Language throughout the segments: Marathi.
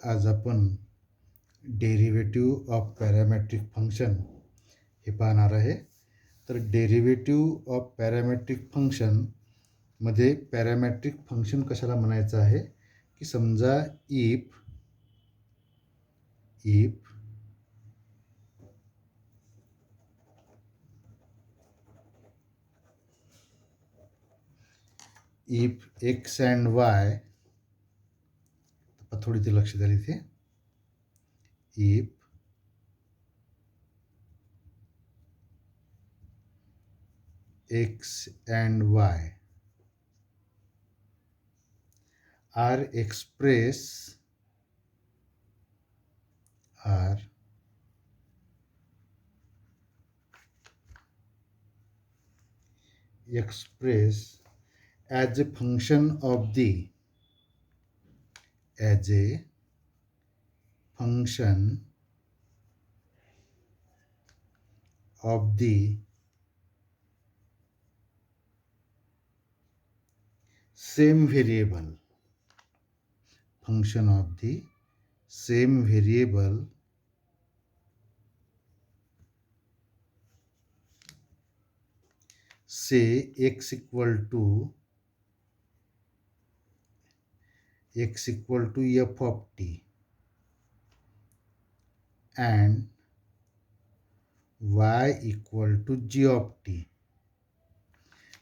आज आपण डेरिव्हेटिव्ह ऑफ पॅरामेट्रिक फंक्शन हे पाहणार आहे. तर डेरिव्हेटिव्ह ऑफ पॅरामेट्रिक फंक्शनमध्ये पॅरामेट्रिक फंक्शन कशाला म्हणायचं आहे की समजा इफ एक्स अँड वाय, थोडी ते लक्ष द्या इथे, if x and y are expressed as a function of the same variable, say x equal to f of t and y equal to g of t.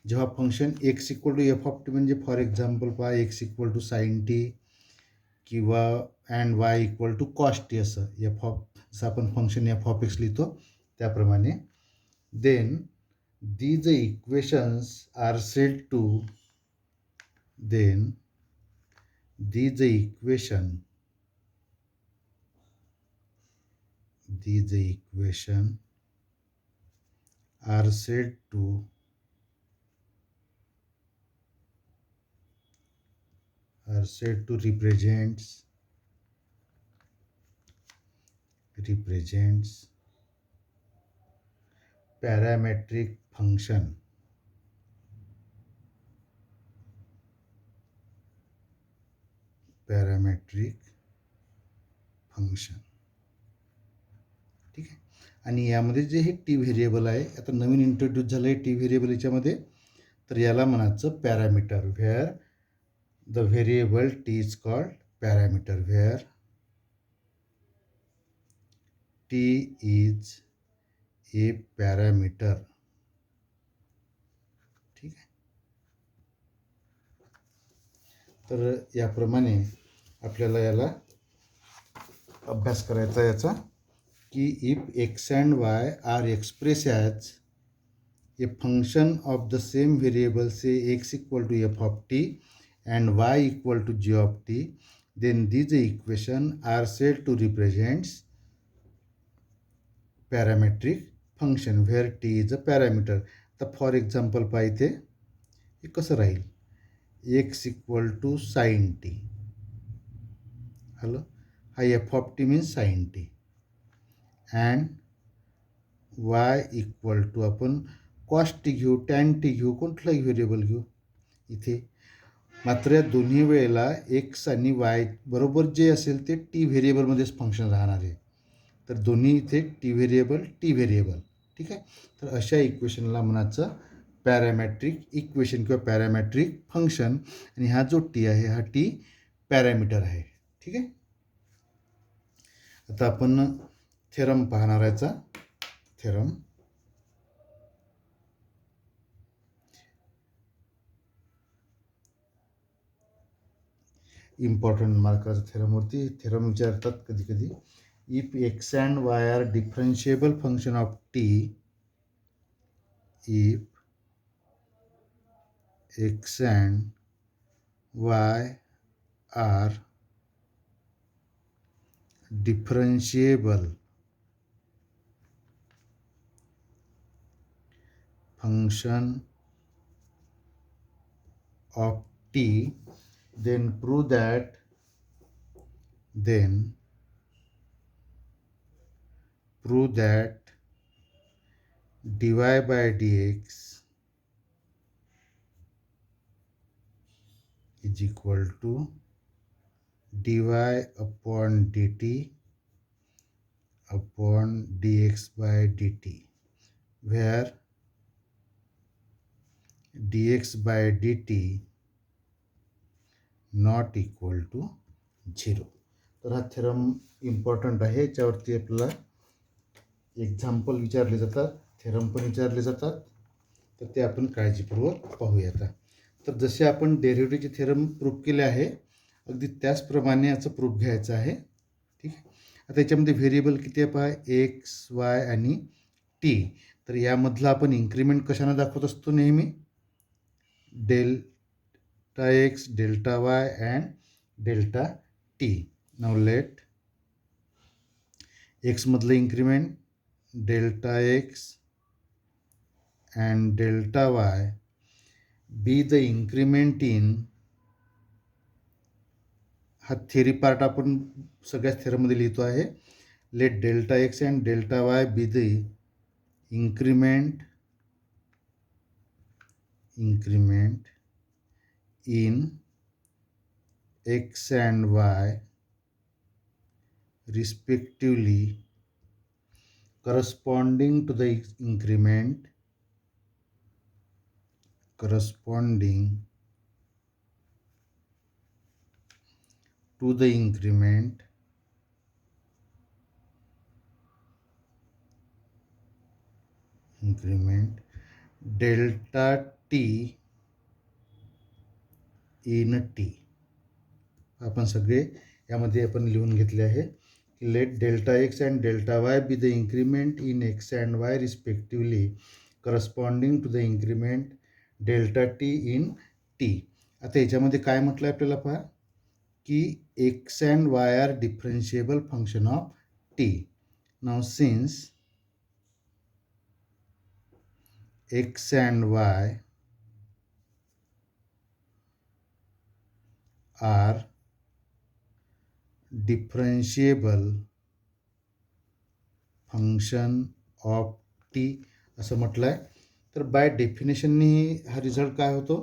जेव्हा function x equal to F of T म्हणजे फॉर एक्झाम्पल पहा x equal to sine T किंवा and Y equal to cos T, असं एफ ऑफ, जसं आपण फंक्शन एफ ऑफ एक्स लिहितो त्याप्रमाणे, then these equations are said to are said to represents parametric function. ठीक आहे. आणि यामध्ये जे हे टी व्हेरिएबल आहे, आता नवीन इंट्रोड्यूस झालं आहे टी व्हेरिएबल याच्यामध्ये, तर याला म्हणायचं parameter, where the variable T is called parameter, where T is a parameter. ठीक आहे. तर याप्रमाणे आपल्याला याला अभ्यास करायचा याचा की if X and Y are express as a function of the same variable, say X equal to F of T and y equal to g of t, then these equation are said to represents parametric function where t is a parameter. तर फॉर एक्झाम्पल पाहिजे हे कसं राहील, x equal to sine T, hello, हा F of T means sine T, and y equal to आपण कॉस टी घेऊ, टॅन टी घेऊ, कुठलाही व्हेरिएबल घेऊ इथे. मात्र या दोन्ही वेळेला एक्स आणि वाय बरोबर जे असेल ते टी व्हेरिएबलमध्येच फंक्शन राहणार आहे. तर दोन्ही इथे टी व्हेरिएबल. ठीक आहे. तर अशा इक्वेशनला म्हणायचं पॅरामॅट्रिक इक्वेशन किंवा पॅरामॅट्रिक फंक्शन, आणि हा जो टी आहे हा टी पॅरामीटर आहे. ठीक आहे. आता आपण थेरम पाहणार याचा. थेरम, इम्पॉर्टंट मार्काचा थेरमवरती थेरम विचारतात कधी कधी. If X and Y are differentiable function of T, if X and Y are differentiable function of t, then prove that dy by dx is equal to dy upon dt upon dx by dt, where dx by dt not equal to 0. तर हा थेरम इम्पॉर्टंट आहे. याच्यावरती आपल्याला एक्झाम्पल विचारले जातात, थेरम पण विचारले जातात. तर ते आपण काळजीपूर्वक पाहूया आता. तर जसे आपण डेरिव्हेटिव्हचे थेरम प्रूव्ह केले आहे, अगदी त्याचप्रमाणे याचं प्रूफ घ्यायचं आहे. ठीक आहे. आता याच्यामध्ये व्हेरिएबल किती आहे पहा, एक्स वाय आणि टी. तर यामधला आपण इन्क्रीमेंट कशाने दाखवत असतो नेहमी, delta X, delta Y and delta T. Now let X मधलं increment delta X and delta y be the increment in, हा थेरी पार्ट आपण सगळ्याच थेरममध्ये लिहितो आहे. Let delta X and delta Y be the increment in x and y respectively corresponding to the increment delta t in t. आपण सगळे यामध्ये आपण लिहून घेतले आहे. Let delta X and delta Y be the increment in X and Y respectively corresponding to the increment delta T in T. आता याच्यामध्ये काय म्हटलं आहे आपल्याला पहा, की X and Y are differentiable function of T. Now since X and Y are differentiable function of T असं म्हटलं आहे. तर बाय डेफिनेशननी हा रिझल्ट काय होतो,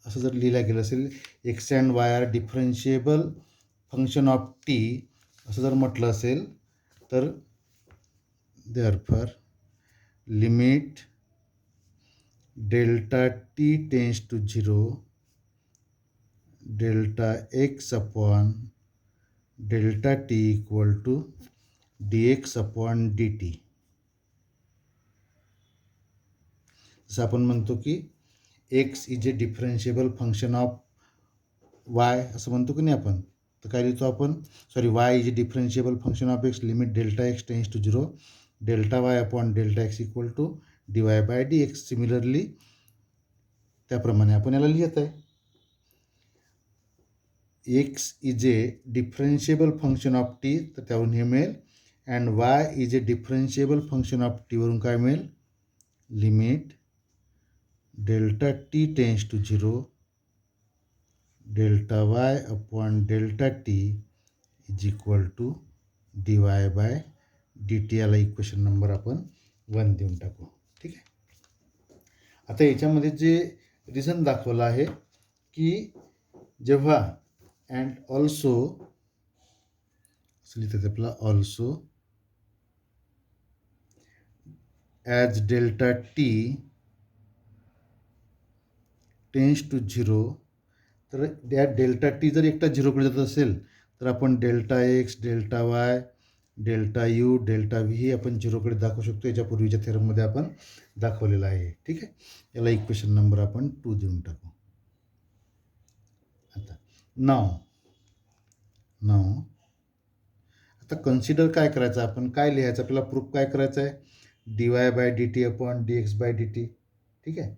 असं जर लिहिला गेलं असेल, X and Y are differentiable function of T असं जर म्हटलं असेल, तर therefore limit delta T tends to 0 delta X upon delta T equal to dx upon dt. जसं आपण म्हणतो की X is a differentiable function of Y असं म्हणतो की नाही आपण, तर काय लिहितो आपण, sorry, Y is a differentiable function of X, limit delta X tends to 0 delta Y upon delta X equal to dy by dx. Similarly त्याप्रमाणे आपण याला लिहित आहे, X is a differentiable function of T, तर त्यावरून हे मिळेल. And Y is a differentiable function of टीवरून काय मिळेल, limit delta T tends to 0 delta Y upon delta T is equal to dy by dt. याला इक्वेशन नंबर आपण 1 देऊन टाकू. ठीक आहे. आता याच्यामध्ये जे रिझन दाखवलं आहे की जेव्हा अँड ऑल्सो असं लिहितात आपला, also as delta T tends to 0, तर या डेल्टा टी जर एकटा 0कडे जात असेल तर आपण delta X, delta Y, delta U, delta V हे आपण 0कडे दाखवू शकतो. याच्या पूर्वीच्या थेरममध्ये आपण दाखवलेलं आहे. ठीक आहे. याला इक्वेशन नंबर आपण 2 देऊन टाकू. आता नाव आता कन्सिडर काय करायचं, आपण काय लिहायचं, आपल्याला प्रूफ काय करायचं आहे, dy by D T upon dx by D T. ठीक आहे.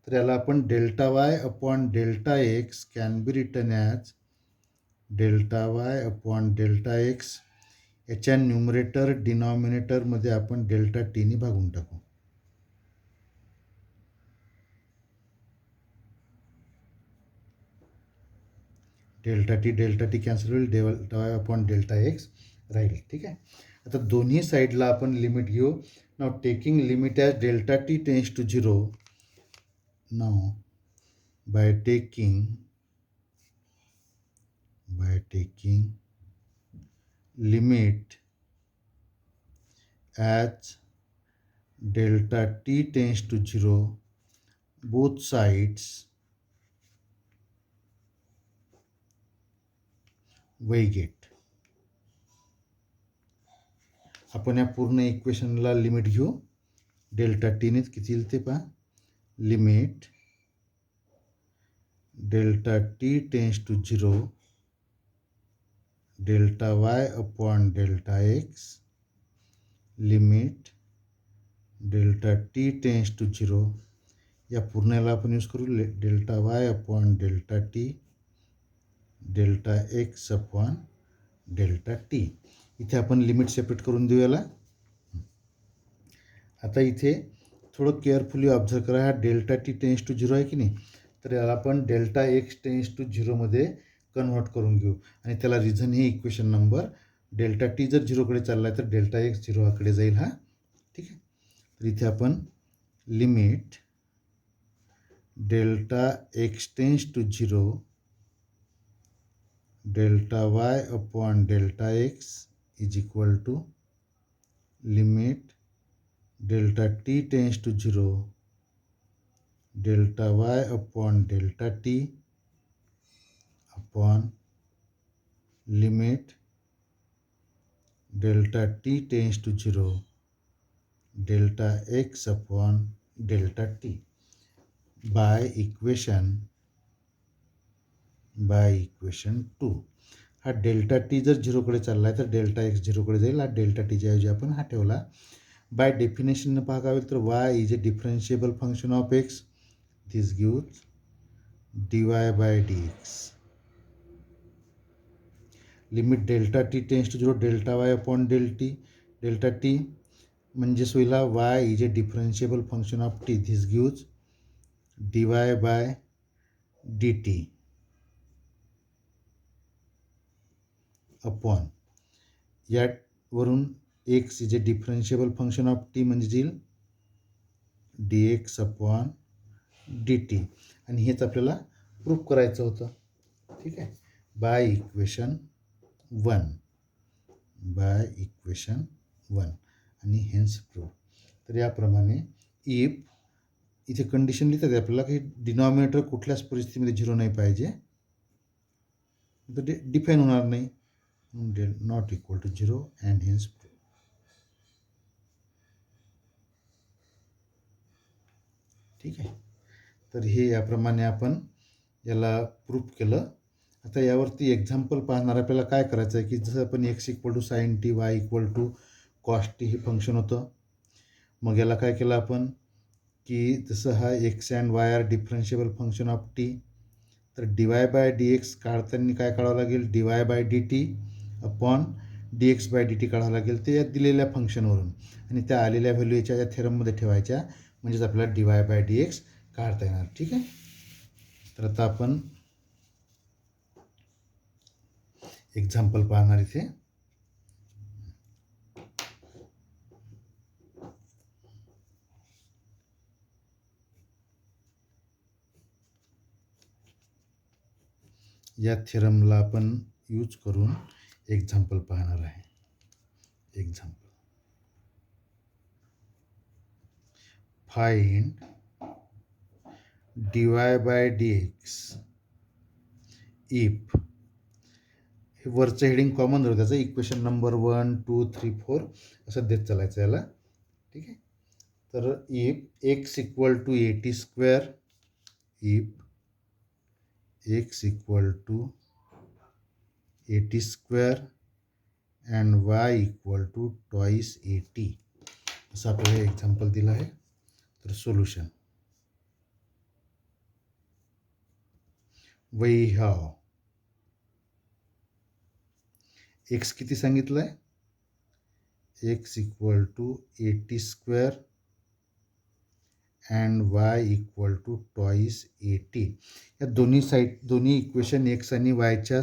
तर याला आपण delta Y upon delta X can be written as delta Y upon delta X. याच्या न्यूमरेटर डिनॉमिनेटरमध्ये आपण डेल्टा टीने भागून टाकू. डेल्टा टी कॅन्सल होईल, delta Y upon delta X राहील. ठीक आहे. आता दोन्ही साईडला आपण लिमिट घेऊ. Now taking limit as delta T tends to 0, now by taking taking limit as delta t tends to 0, both sides we get. आपण या पूर्ण इक्वेशनला लिमिट घेऊ. डेल्टा टीनेच किती येईल ते पहा. Limit delta T tends to 0 delta Y upon delta X limit delta T tends to 0 या पूर्णला आपण यूज करू delta Y upon delta T delta X upon delta T. इथे आपण लिमिट सेपरेट करून देऊ याला. आता इथे थोडं केअरफुली ऑब्झर्व करा. हा डेल्टा टी टेन्स टू 0 आहे की नाही, तर याला आपण डेल्टा एक्स टेन्स टू 0मध्ये कन्व्हर्ट करून घेऊ. आणि त्याला रिझन हे इक्वेशन नंबर डेल्टा टी जर 0कडे चालला आहे तर डेल्टा एक्स 0कडे जाईल. हा ठीक आहे. तर इथे आपण limit delta X tends to 0 delta Y upon delta X is equal to limit delta T tends to 0 delta Y upon delta T upon limit delta T tends to 0 delta X upon delta T by equation 2. हा डेल्टा टी जर 0कडे चालला आहे तर डेल्टा एक्स 0कडे जाईल. हा डेल्टा टीच्या ऐवजी आपण हा ठेवला. बाय डेफिनेशननं पाहायला होईल तर Y is a differentiable function of X. This gives dy by dx. Limit delta T tends to 0 delta Y upon delta T म्हणजेच होईल Y is a differentiable function of T. This gives dy by dt upon यावरून X is a differentiable function of T म्हणजे येईल dx अपॉन dt. आणि हेच आपल्याला प्रूफ करायचं होतं. ठीक आहे. बाय इक्वेशन 1 आणि हेन्स प्रूफ. तर याप्रमाणे इफ इथे कंडिशन लिहितात आपल्याला की डिनॉमिनेटर कुठल्याच परिस्थितीमध्ये 0 नाही पाहिजे, तर डिफाईन होणार नाही. Not equal to 0 and hence proof. ठीक आहे. तर हे याप्रमाणे आपण याला प्रूफ केलं. आता यावरती एक्झाम्पल पाहणार आपल्याला काय करायचं आहे की जसं आपण X equal to sine T Y equal to cos T हे फंक्शन होतं. मग याला काय केलं आपण की जसं हा X and Y are differentiable function of T, तर dy बाय dx काढताना काय काढावं लागेल dy by dt upon dx by dt काढावं लागेल ते या दिलेल्या फंक्शनवरून. आणि त्या आलेल्या व्हॅल्यू याच्या या थेरममध्ये ठेवायच्या म्हणजेच आपल्याला dy बाय dx काढता येणार. ठीक आहे. तर आता आपण एक्झाम्पल पाहणार इथे. या थेरमला आपण यूज करून एक्झाम्पल पाहणार आहे. Example find dy by dx if हे वरचं हेडिंग कॉमन राहतं त्याचं इक्वेशन नंबर 1 2 3 4 असं देत चालायचं याला. ठीक आहे. तर if X equal to 80² if X equal to 80² and Y equal to twice 80 असं आपल्याला हे एक्झाम्पल दिलं आहे. तर सोल्युशन वी हॅव एक्स किती सांगितलं आहे X equal to 80² and Y equal to twice 80. या दोन्ही इक्वेशन एक्स आणि वायच्या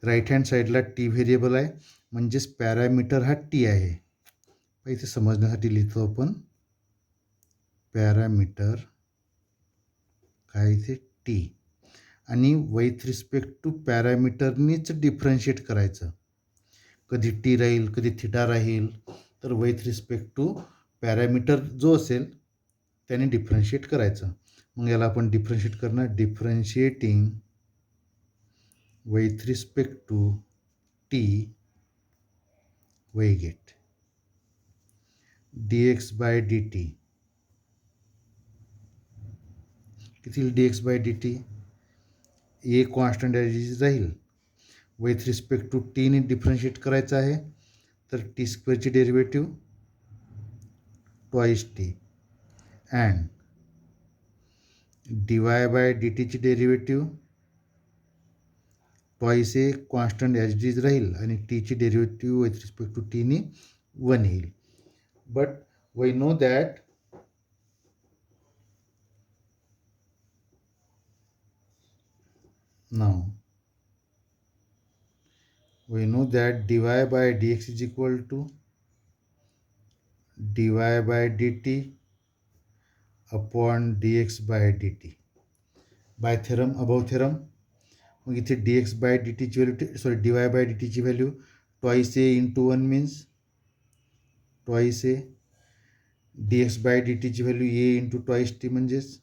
राईट हँड साईडला टी व्हेरिएबल आहे म्हणजेच पॅरामीटर हा टी आहे. इथे समजण्यासाठी लिहितो आपण पॅरामीटर काय इथे टी आणि विथ रिस्पेक्ट टू पॅरामीटरनीच डिफरन्शिएट करायचं. कधी टी राहील, कधी थिटा राहील, तर विथ रिस्पेक्ट टू पॅरामीटर जो असेल त्याने डिफरन्शिएट करायचं. मग याला आपण डिफरन्शिएट करणार, differentiating with respect to T we get dx by D T. किती dx by D T? A constant राहील, विथ रिस्पेक्ट टू टीने डिफरन्शिएट करायचं आहे, तर टी स्क्वेअरची derivative twice T, and D Y by D टीची derivative twice a constant H डीज राहील आणि टीची डेरिव्हेटिव्ह विथ रिस्पेक्ट टू टीने 1 येईल. But we know that now we know that dy by dx is equal to dy by dt upon dx by dt by theorem, above theorem. मग इथे dx by dt ची व्हॅल्यू, dy by dt ची value twice A into 1 means twice A, dx by dt ची value A into twice T म्हणजेच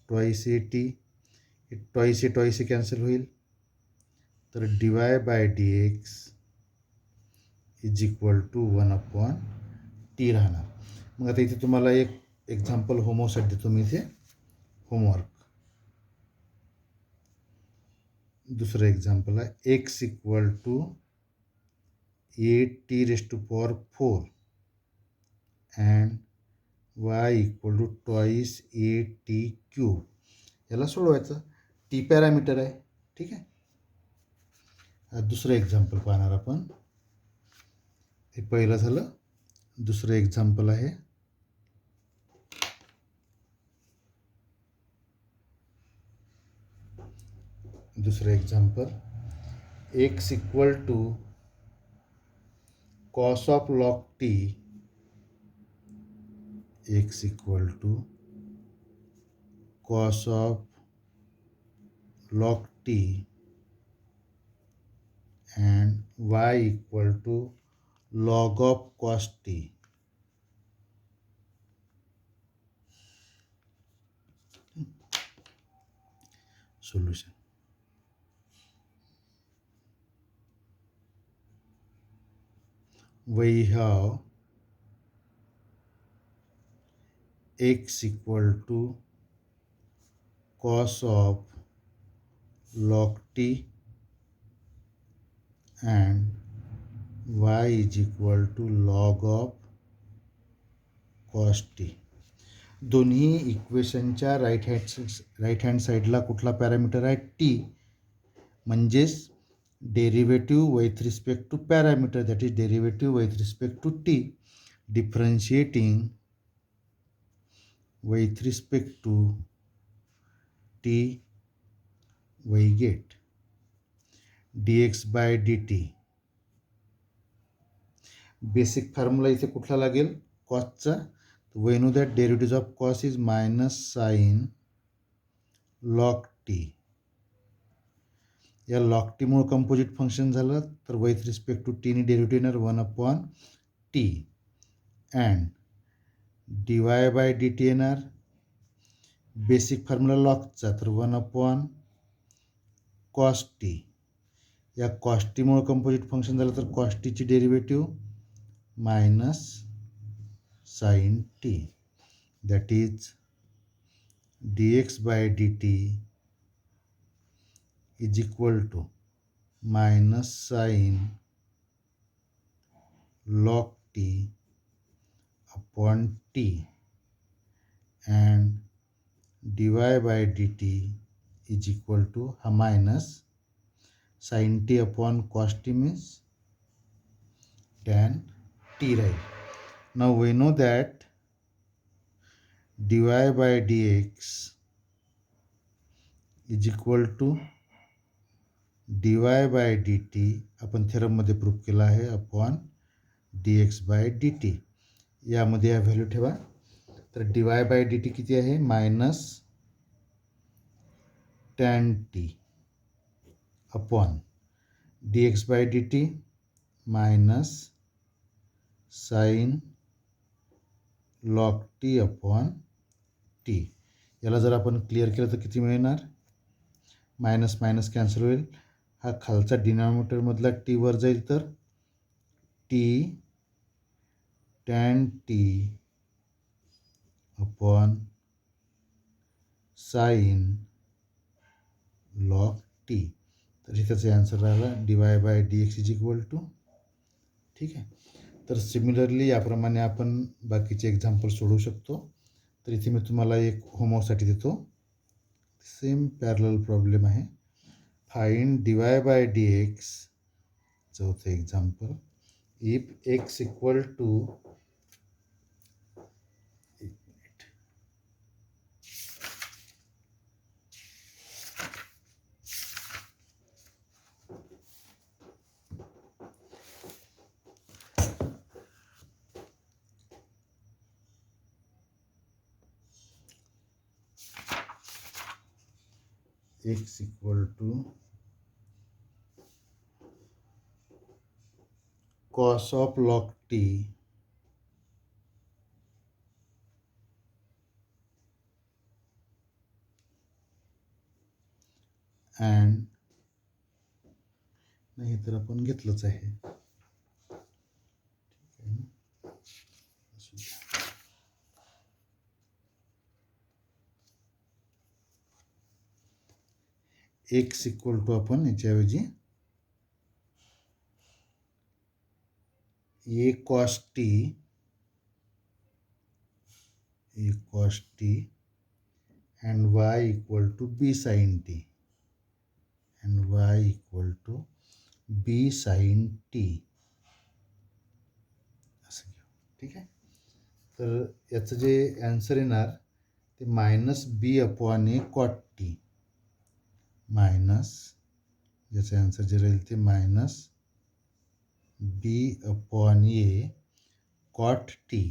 twice A T. Twice A cancel होईल, तर dy by D X is equal to 1 upon T राहणार. मग आता इथे तुम्हाला एक एक्झाम्पल होमवर्कसाठी देतो मी इथे होमवर्क. दुसरं एक्झाम्पल आहे, X equal to A T raise to power 4 and Y equal to twice A T cube. याला सोडवायचं, टी पॅरामीटर आहे. ठीक आहे. दुसरं एक्झाम्पल पाहणार आपण. हे पहिलं झालं, दुसरं एक्झाम्पल आहे. दुसरं example, X equal to cos of log T, X equal to cos of log t and y equal to log of cos t. Solution. We have x equal to cos of log t and y is equal to log of cos t. दोन्ही इक्वेशनच्या राईट हँड साईडला कुठला पॅरामीटर आहे? टी. म्हणजेच derivative with respect to parameter, that is derivative with respect to T. Differentiating with respect to T we get dx by D T. Basic formula इथे कुठला लागेल? कॉसचा. We know that derivative of cos is minus sine log T. या लॉग टीमुळे कंपोजिट फंक्शन झालं, तर विथ रिस्पेक्ट टू टीने डेरिव्हेटिव्ह येणार 1 upon T, and D Y by D T येणार बेसिक फॉर्म्युला लॉगचा, तर 1 अपॉन कॉस टी. या कॉस टीमुळे कंपोजिट फंक्शन झालं, तर कॉस टीची derivative minus sine T, that is D X by D T is equal to minus sine log T upon T, and D Y by D T is equal to हा minus sine T upon cos T means tan T राहील. Now we know that D Y by D X is equal to D Y by D T, आपण थेरममध्ये प्रूव्ह केला आहे, upon D X by D T. यामध्ये हा व्हॅल्यू ठेवा. तर D Y by D T किती आहे? Minus tan T upon D X by D T minus sine log T upon T. याला जर आपण क्लिअर केलं तर किती मिळणार? मायनस मायनस कॅन्सल होईल. हा खालचा डिनॉमिनेटरमधला टी वर जाईल तर T tan T upon sine log T. तर हे त्याचा आन्सर राहिला D Y by D X is equal to. ठीक आहे. तर सिमिलरली याप्रमाणे आपण बाकीचे एक्झाम्पल सोडवू शकतो. तर इथे मी तुम्हाला एक होमवर्कसाठी देतो. सेम पॅरलल प्रॉब्लेम आहे. Find D Y by D X. चौथं example. If X equal to x equal to cos of log t and नाही तर आपण घेतलंच आहे. एक्स इक्वल टू आपण याच्याऐवजी A cos T and y equal to b sin t and y equal to b sin t असं घेऊ. ठीक आहे. तर याचं जे ॲन्सर येणार ते minus B upon A cot T minus ज्याचं ॲन्सर जे राहील ते minus B upon A cot T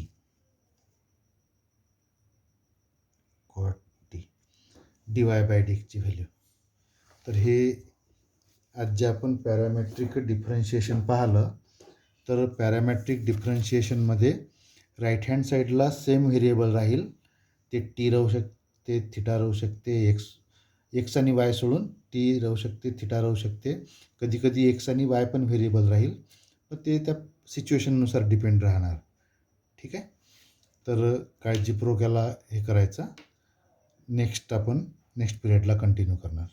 D Y by D एक्सची व्हॅल्यू. तर हे आज जे आपण पॅरामेट्रिक डिफरन्शिएशन पाहिलं तर पॅरामेट्रिक डिफरन्शिएशनमध्ये राईट हँड साईडला सेम व्हेरिएबल राहील. ते टी राहू शकते, थिटा राहू शकते, एक्स आणि वाय सोडून टी राहू शकते, थिटा राहू शकते. कधी कधी एक्स आणि वाय पण व्हेरिएबल राहील, पण ते त्या सिच्युएशननुसार डिपेंड राहणार. ठीक आहे. तर काळजीपूर्वक याला हे करायचं. नेक्स्ट पिरियडला कंटिन्यू करणार.